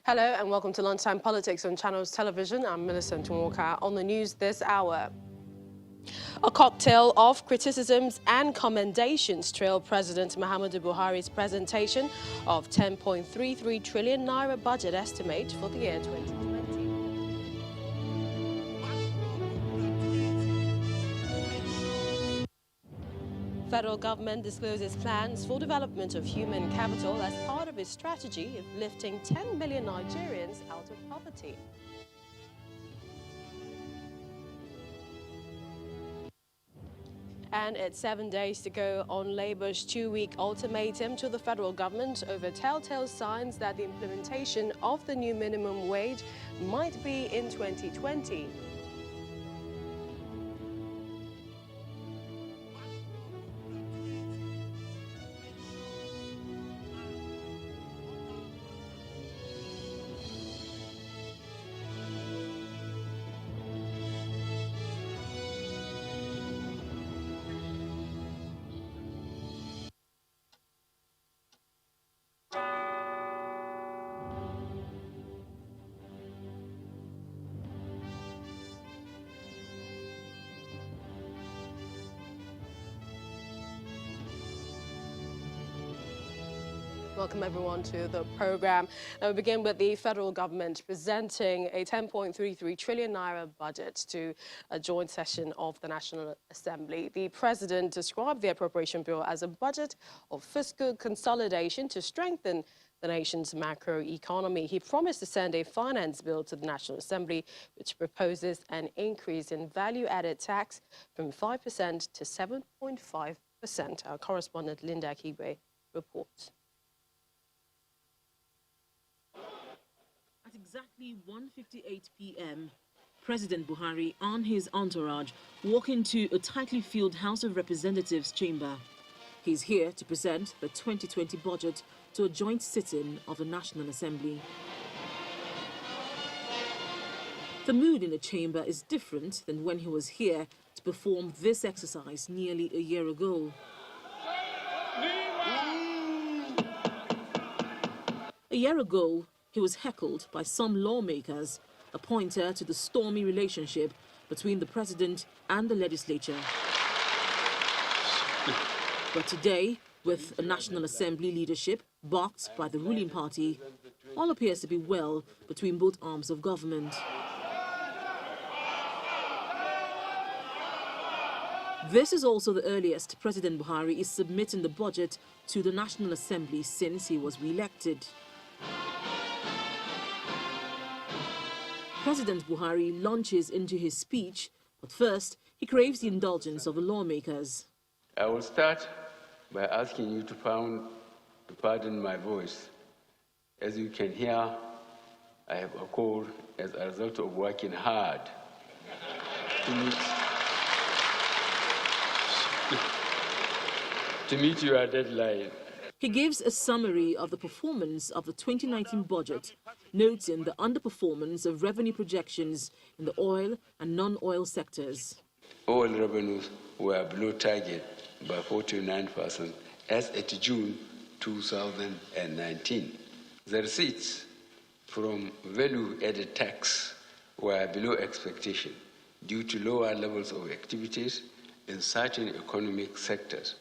Hello and welcome to Lunchtime Politics on Channels Television. I'm Millicent Walker. On the news this hour, a cocktail of criticisms and commendations trail President Muhammadu Buhari's presentation of 10.33 trillion naira budget estimate for the year 2020. Federal government discloses plans for development of human capital as part of its strategy of lifting 10 million Nigerians out of poverty. And it's 7 days to go on Labour's 2-week ultimatum to the federal government over telltale signs that the implementation of the new minimum wage might be in 2020. Welcome everyone to the program. Now we begin with the federal government presenting a 10.33 trillion naira budget to a joint session of the National Assembly. The president described the appropriation bill as a budget of fiscal consolidation to strengthen the nation's macroeconomy. He promised to send a finance bill to the National Assembly, which proposes an increase in value-added tax from 5% to 7.5%. Our correspondent Linda Kigwe reports. At exactly 1:58 p.m., President Buhari and his entourage walk into a tightly filled House of Representatives chamber. He's here to present the 2020 budget to a joint sitting of the National Assembly. The mood in the chamber is different than when he was here to perform this exercise nearly a year ago. A year ago, he was heckled by some lawmakers, a pointer to the stormy relationship between the president and the legislature. But today, with a National Assembly leadership backed by the ruling party, all appears to be well between both arms of government. This is also the earliest President Buhari is submitting the budget to the National Assembly since he was re-elected. President Buhari launches into his speech, but first he craves the indulgence of the lawmakers. I will start by asking you to pardon my voice. As you can hear, I have a cold as a result of working hard to meet your deadline. He gives a summary of the performance of the 2019 budget, noting the underperformance of revenue projections in the oil and non-oil sectors. Oil revenues were below target by 49% as at June 2019. The receipts from value-added tax were below expectation due to lower levels of activities in certain economic sectors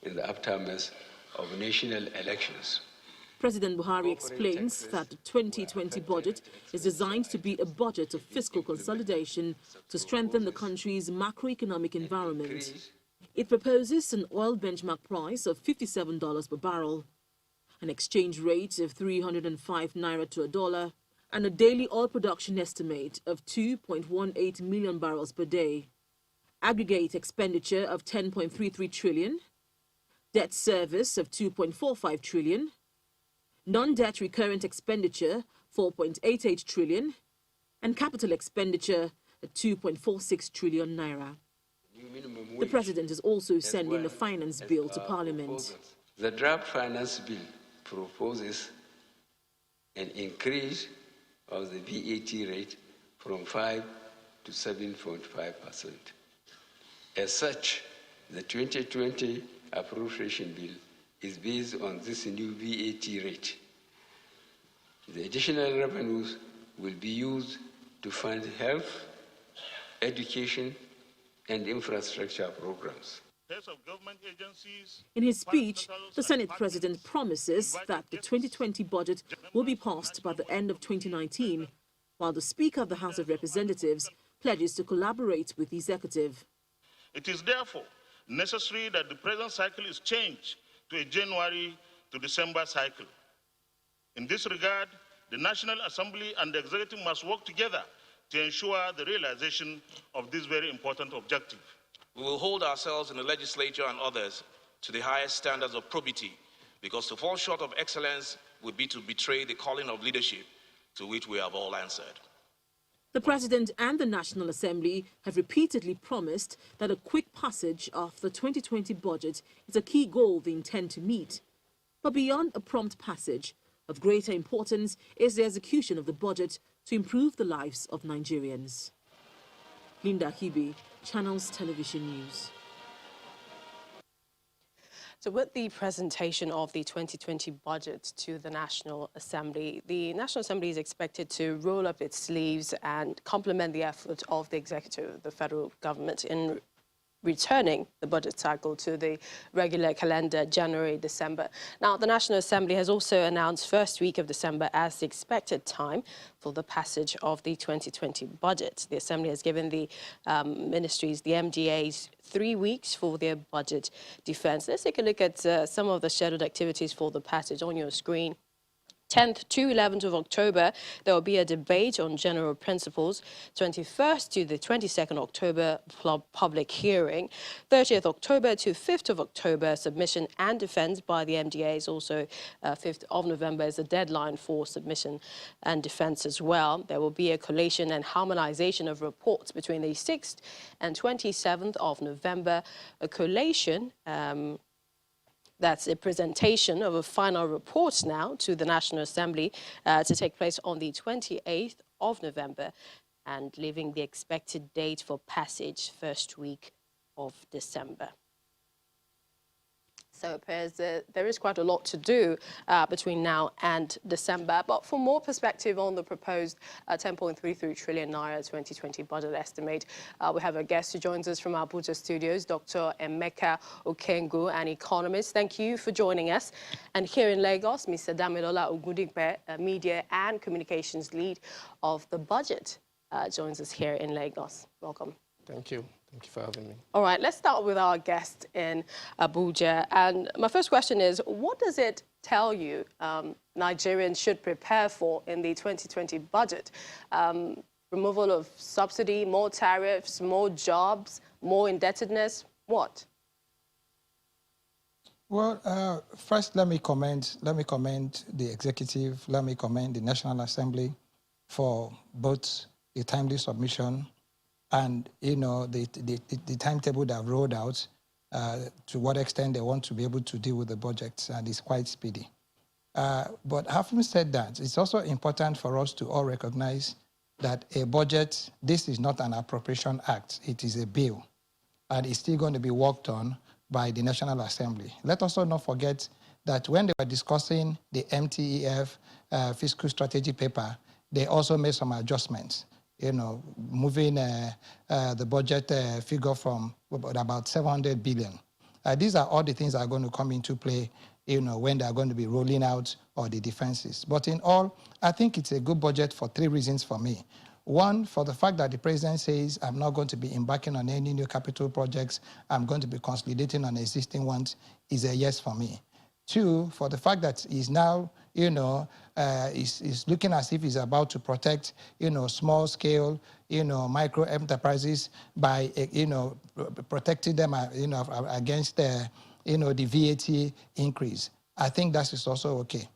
in the aftermath of national elections. President Buhari explains that the 2020 budget is designed to be a budget of fiscal consolidation to strengthen the country's macroeconomic environment. It proposes an oil benchmark price of $57 per barrel, an exchange rate of 305 naira to a dollar, and a daily oil production estimate of 2.18 million barrels per day. Aggregate expenditure of 10.33 trillion, debt service of 2.45 trillion, non-debt recurrent expenditure 4.88 trillion, and capital expenditure at 2.46 trillion naira. The president is also sending the finance bill to Parliament. The draft finance bill proposes an increase of the VAT rate from 5 to 7.5%. As such, the 2020 appropriation bill is based on this new VAT rate. The additional revenues will be used to fund health, education, and infrastructure programs. In his speech, the Senate President promises that the 2020 budget will be passed by the end of 2019, while the Speaker of the House of Representatives pledges to collaborate with the executive. It is therefore necessary that the present cycle is changed to a January to December cycle. In this regard, the National Assembly and the executive must work together to ensure the realization of this very important objective. We will hold ourselves in the legislature and others to the highest standards of probity, because to fall short of excellence would be to betray the calling of leadership to which we have all answered. The President and the National Assembly have repeatedly promised that a quick passage of the 2020 budget is a key goal they intend to meet. But beyond a prompt passage, of greater importance is the execution of the budget to improve the lives of Nigerians. Linda Hibi, Channels Television News. So with the presentation of the 2020 budget to the National Assembly, the National Assembly is expected to roll up its sleeves and complement the effort of the executive, the federal government, in returning the budget cycle to the regular calendar, January-December. Now, the National Assembly has also announced first week of December as the expected time for the passage of the 2020 budget. The Assembly has given the ministries, the MDAs, 3 weeks for their budget defense. Let's take a look at some of the scheduled activities for the passage on your screen. 10th to 11th of October, there will be a debate on general principles. 21st to the 22nd October, public hearing. 30th October to 5th of October, submission and defense by the MDAs. Also, 5th of November is the deadline for submission and defense as well. There will be a collation and harmonization of reports between the 6th and 27th of November. A collation, that's a presentation of a final report now to the National Assembly to take place on the 28th of November, and leaving the expected date for passage first week of December. So it appears that there is quite a lot to do between now and December. But for more perspective on the proposed 10.33 trillion naira 2020 budget estimate, we have a guest who joins us from our Abuja studios, Dr. Emeka Okengu, an economist. Thank you for joining us. And here in Lagos, Mr. Damilola Ogundigbe, a media and communications lead of the Budgit, joins us here in Lagos. Welcome. Thank you. Thank you for having me. All right, let's start with our guest in Abuja. And my first question is, what does it tell you Nigerians should prepare for in the 2020 budget? Removal of subsidy, more tariffs, more jobs, more indebtedness, what? Well, first, let me commend the executive, let me commend the National Assembly for both the timely submission and, you know, the timetable that I've rolled out, to what extent they want to be able to deal with the budget, and it's quite speedy. But having said that, it's also important for us to all recognize that a budget, this is not an appropriation act, it is a bill, and it's still going to be worked on by the National Assembly. Let us also not forget that when they were discussing the MTEF fiscal strategy paper, they also made some adjustments, you know, moving the budget figure from about 700 billion. These are all the things that are going to come into play, you know, when they are going to be rolling out all the defenses. But in all, I think it's a good budget for 3 reasons for me. One, for the fact that the president says, I'm not going to be embarking on any new capital projects, I'm going to be consolidating on existing ones, is a yes for me. 2, for the fact that he's now, you know, is looking as if he's about to protect, you know, small scale, you know, micro enterprises by, you know, protecting them, you know, against, you know, the VAT increase. I think that is also okay.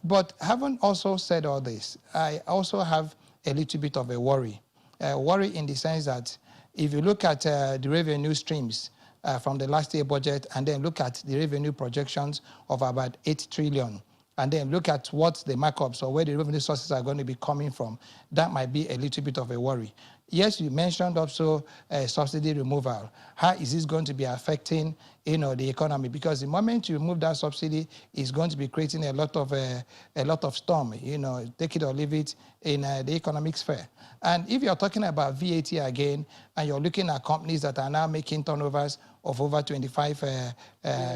But having also said all this, I also have a little bit of a worry. Worry in the sense that if you look at the revenue streams from the last year budget, and then look at the revenue projections of about 8 trillion, and then look at what the markups or where the revenue sources are going to be coming from, that might be a little bit of a worry. Yes, you mentioned also subsidy removal. How is this going to be affecting, the economy, because the moment you remove that subsidy, it's going to be creating a lot of storm, take it or leave it in the economic sphere. And if you're talking about VAT again, and you're looking at companies that are now making turnovers of over 25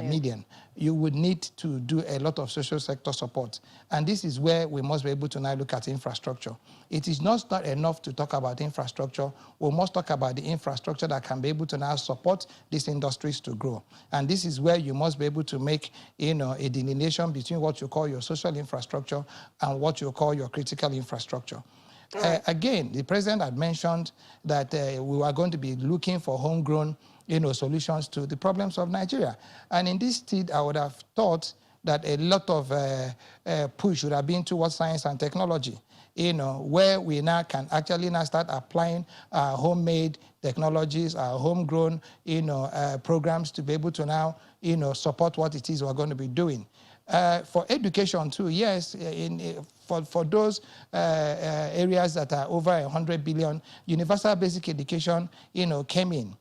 million, you would need to do a lot of social sector support. And this is where we must be able to now look at infrastructure. It is not enough to talk about infrastructure. We must talk about the infrastructure that can be able to now support these industries to grow. And this is where you must be able to make a delineation between what you call your social infrastructure and what you call your critical infrastructure. Again, the president had mentioned that we were going to be looking for homegrown solutions to the problems of Nigeria. And in this state, I would have thought that a lot of push would have been towards science and technology, where we now can actually now start applying our homemade technologies, our homegrown, programs to be able to now, support what it is we're going to be doing. For education too, yes, for those areas that are over 100 billion, universal basic education, came in.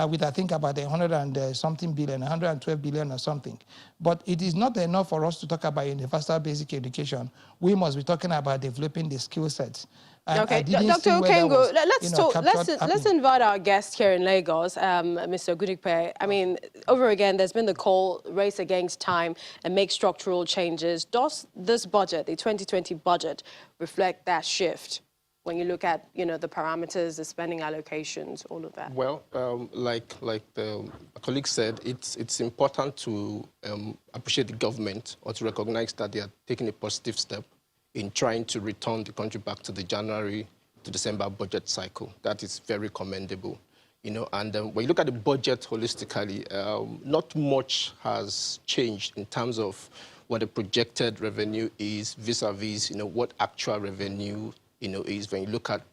With I think about 100 and something billion, 112 billion or something. But it is not enough for us to talk about universal basic education. We must be talking about developing the skill sets. Okay, Dr. Okengo, let's invite our guest here in Lagos, Mr. Gudikpe. I mean, over again, there's been the call, race against time and make structural changes. Does this budget, the 2020 budget, reflect that shift? When you look at, the parameters, the spending allocations, all of that? Well, like the colleague said, it's important to appreciate the government or to recognize that they are taking a positive step in trying to return the country back to the January to December budget cycle. That is very commendable. And when you look at the budget holistically, not much has changed in terms of what the projected revenue is vis-a-vis, what actual revenue is. When you look at,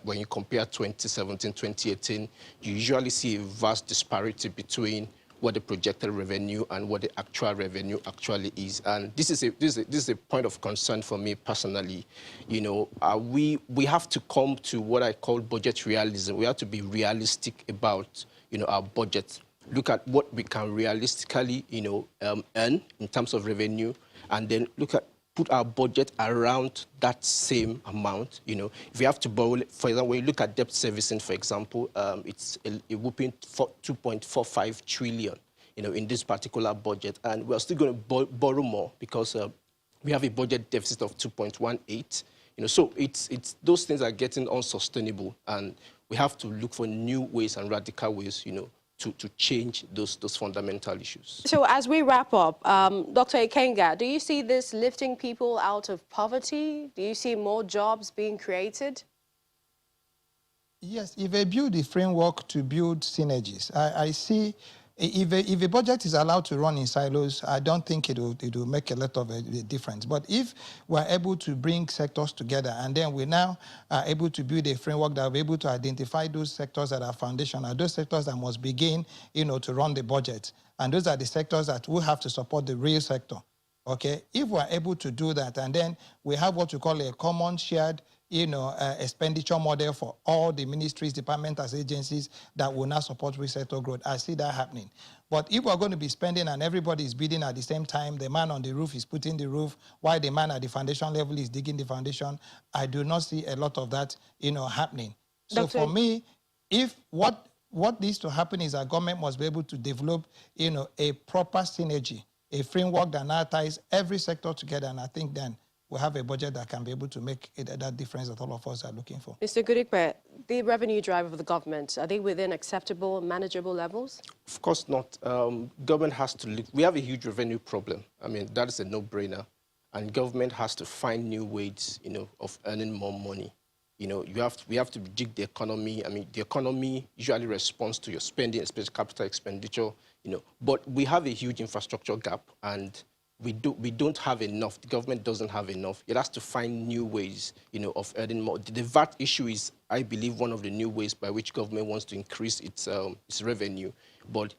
when you compare 2017, 2018, you usually see a vast disparity between what the projected revenue and what the actual revenue actually is. And this is a point of concern for me personally. We have to come to what I call budget realism. We have to be realistic about, our budget. Look at what we can realistically, earn in terms of revenue, and then put our budget around that same amount. If we have to borrow, for example, when you look at debt servicing, for example, it's a whopping 2.45 trillion, in this particular budget, and we're still going to borrow more because we have a budget deficit of 2.18. So it's those things are getting unsustainable, and we have to look for new ways and radical ways, to change those fundamental issues. So as we wrap up, Dr. Ikenga, do you see this lifting people out of poverty? Do you see more jobs being created? Yes, if they build the framework to build synergies, I see if a budget is allowed to run in silos, I don't think it will make a lot of a difference. But if we're able to bring sectors together, and then we now are able to build a framework that will be able to identify those sectors that are foundational, those sectors that must begin, to run the budget. And those are the sectors that will have to support the real sector. Okay? If we're able to do that, and then we have what you call a common shared expenditure model for all the ministries, departments, and agencies that will now support real sector growth. I see that happening. But if we're going to be spending and everybody is bidding at the same time, the man on the roof is putting the roof, while the man at the foundation level is digging the foundation, I do not see a lot of that, happening. So for me, if what needs to happen is our government must be able to develop, a proper synergy, a framework that now ties every sector together, and I think then we have a budget that can be able to make that difference that all of us are looking for. Mr. Gudikpe, the revenue drive of the government, are they within acceptable, manageable levels? Of course not. Government has to look. We have a huge revenue problem. I mean, that is a no-brainer. And government has to find new ways, of earning more money. We have to jig the economy. I mean, the economy usually responds to your spending, especially capital expenditure, But we have a huge infrastructure gap, and we don't have enough. The government doesn't have enough. It has to find new ways, of earning more. The VAT issue is, I believe, one of the new ways by which government wants to increase its revenue. But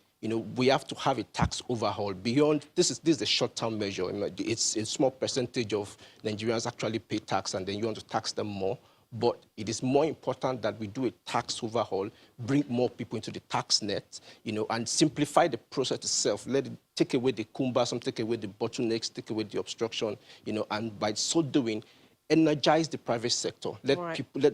we have to have a tax overhaul beyond. This is a short-term measure. It's a small percentage of Nigerians actually pay tax, and then you want to tax them more. but it is more important that we do a tax overhaul, bring more people into the tax net, and simplify the process itself. Let it take away the cumbersome, take away the bottlenecks, take away the obstruction, and by so doing, energize the private sector. Let people,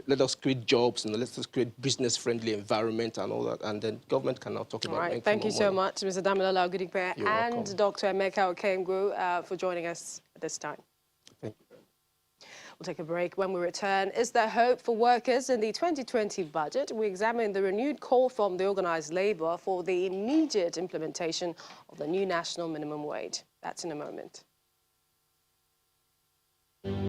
let us create jobs, let us create business-friendly environment and all that, and then government can now talk about making more money. Thank you so much, Mr. Damilola Ogundipe and welcome. Dr. Emeka Okengwu for joining us at this time. Thank you. We'll take a break. When we return, is there hope for workers in the 2020 budget? We examine the renewed call from the organised labour for the immediate implementation of the new national minimum wage. That's in a moment.